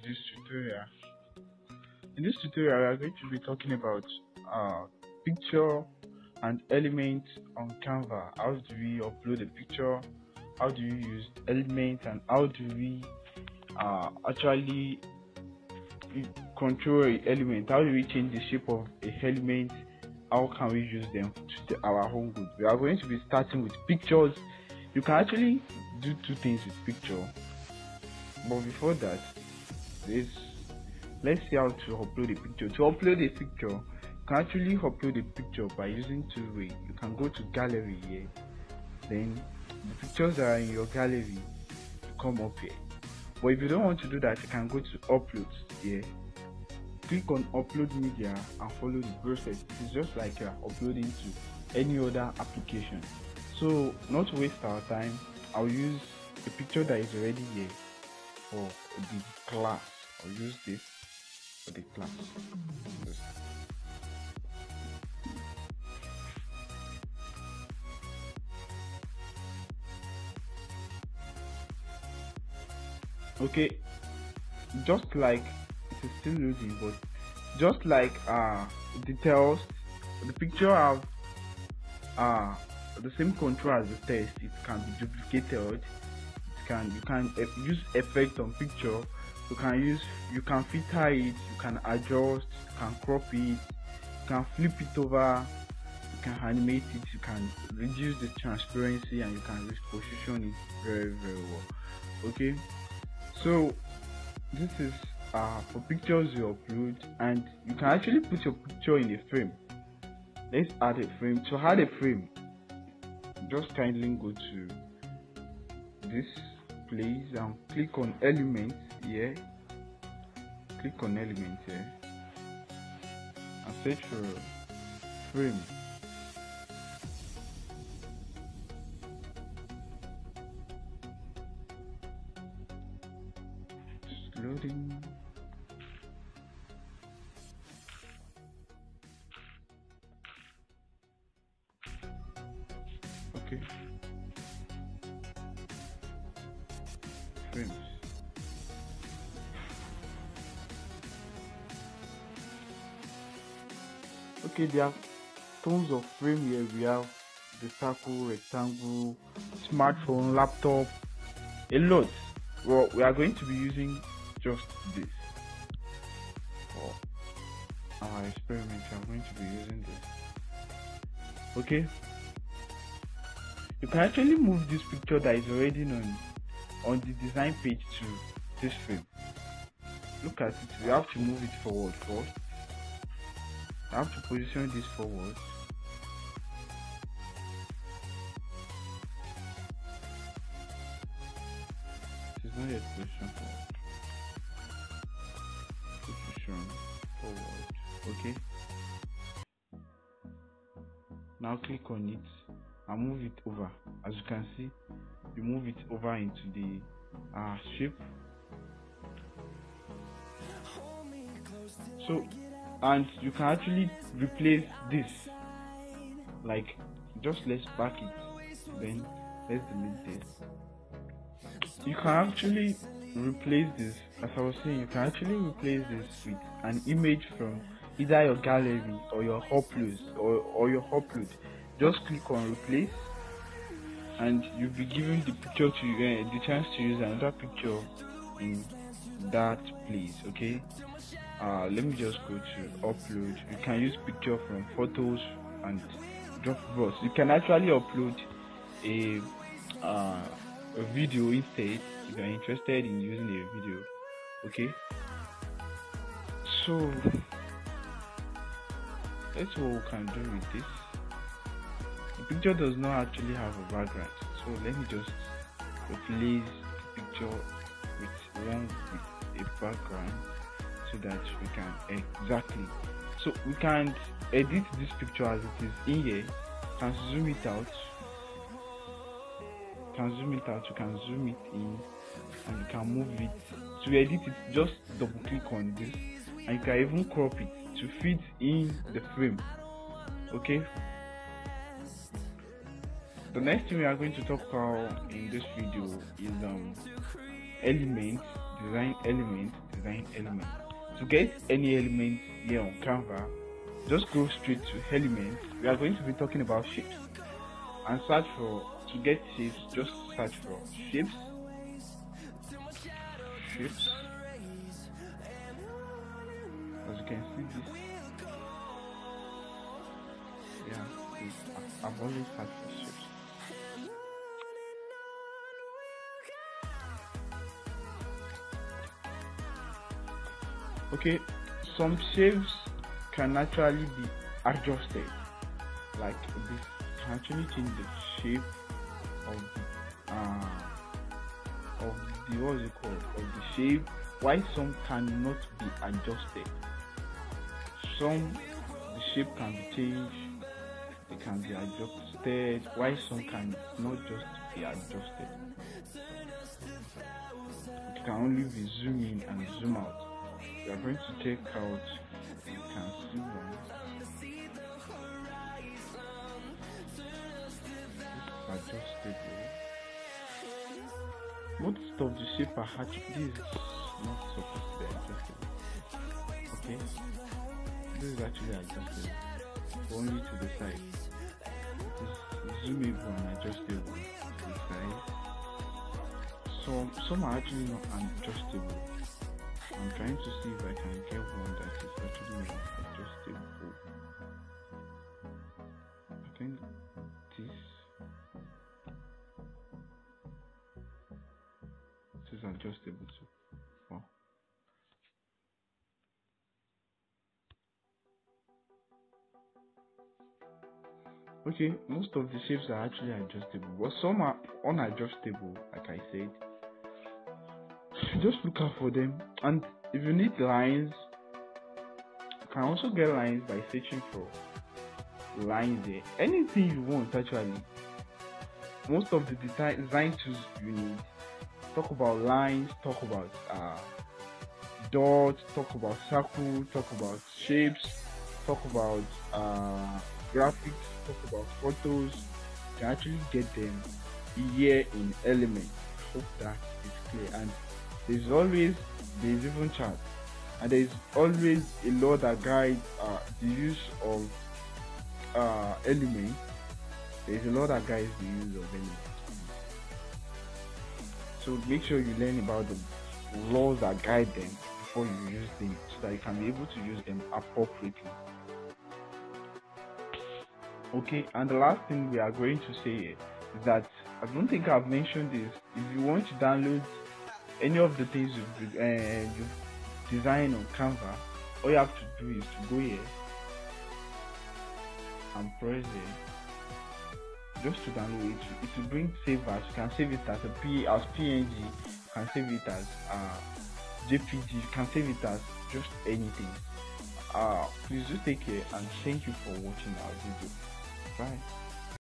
this tutorial. In this tutorial, we are going to be talking about picture and elements on Canva. How do we upload a picture? How do we use elements, and how do we actually control an element? How do we change the shape of a element? How can we use them to our own good? We are going to be starting with pictures. You can actually do two things with picture, but before that, let's see how to upload a picture. To upload a picture, you can actually upload a picture by using two ways. You can go to gallery here, then the pictures that are in your gallery come up here. But if you don't want to do that, you can go to upload here, click on upload media and follow the process. It's just like you're uploading to any other application. So not to waste our time, I'll use a picture that is already here for the class. I'll use this for the class. Okay, just like it is still loading, but just like details, the picture have the same control as the text. It can be duplicated. You can use effect on picture. You can filter it, you can adjust, you can crop it, you can flip it over, you can animate it, you can reduce the transparency, and you can reposition it very well. Okay, so this is for pictures you upload, and you can actually put your picture in a frame. Let's add a frame. To add a frame, just kindly go to this place and click on elements here. Click on elements here and search for frame. Just loading. Okay. Frames. Okay, there are tons of frame here. We have the circle, rectangle, smartphone, laptop, a lot. Well, we are going to be using just this for our experiment. I'm going to be using this. Okay, you can actually move this picture that is already on the design page to this frame. Look at it. We have to move it forward first. I have to position this forward. It is not yet positioned forward. Position forward. Okay. Now click on it and move it over. As you can see, you move it over into the shape. So, and you can actually replace this, like, just let's back it, then let's delete this. You can actually replace this, as I was saying, you can actually replace this with an image from either your gallery or your uploads or your upload. Just click on replace, and you'll be given the picture to the chance to use another picture in that place. Okay, let me just go to upload. You can use picture from photos and Dropbox. You can actually upload a video instead if you're interested in using a video. Okay, so that's what we can do with this. The picture does not actually have a background, so let me just replace the picture with one with a background so that we can so we can edit this picture as it is in here. You can zoom it out, you can zoom it in, and you can move it. To edit it, just double click on this, and you can even crop it to fit in the frame. Okay, the next thing we are going to talk about in this video is design design element. To get any element here on Canva, just go straight to elements. We are going to be talking about shapes, and search for, to get shapes, just search for shapes. As you can see, this, yeah, I've always searched for shapes. Okay, some shapes can actually be adjusted. Like this can actually change the shape of the what is it called, of the shape. Why some cannot be adjusted? Some, the shape can be changed, it can be adjusted. Why some can not just be adjusted? It can only be zoom in and zoom out. We are going to check out, you can see one. This is adjustable. Most of the shape are hatched. This is not supposed to be adjustable. Okay, this is actually adjustable, only to the side. It's zoomable and adjustable to the side. Some are actually not adjustable. I'm trying to see if I can get one that is actually not adjustable. I think this is adjustable too. Wow. Okay, most of the shapes are actually adjustable, but some are unadjustable, like I said. Just look out for them. And if you need lines, you can also get lines by searching for lines there. Anything you want, actually. Most of the design tools you need talk about lines, talk about dots, talk about circle, talk about shapes, talk about graphics, talk about photos. You can actually get them here in Element. Hope that is clear. And there's even chart, and there's always a law that guides the use of Element. There's a law that guides the use of Element. So make sure you learn about the laws that guide them before you use them, so that you can be able to use them appropriately. Okay, and the last thing we are going to say is that I don't think I've mentioned this. If you want to download any of the things you've designed on Canva, all you have to do is to go here and press here, just to download it. It will bring save as. You can save it as PNG, you can save it as JPG, you can save it as just anything. Please do take care, and thank you for watching our video. Bye.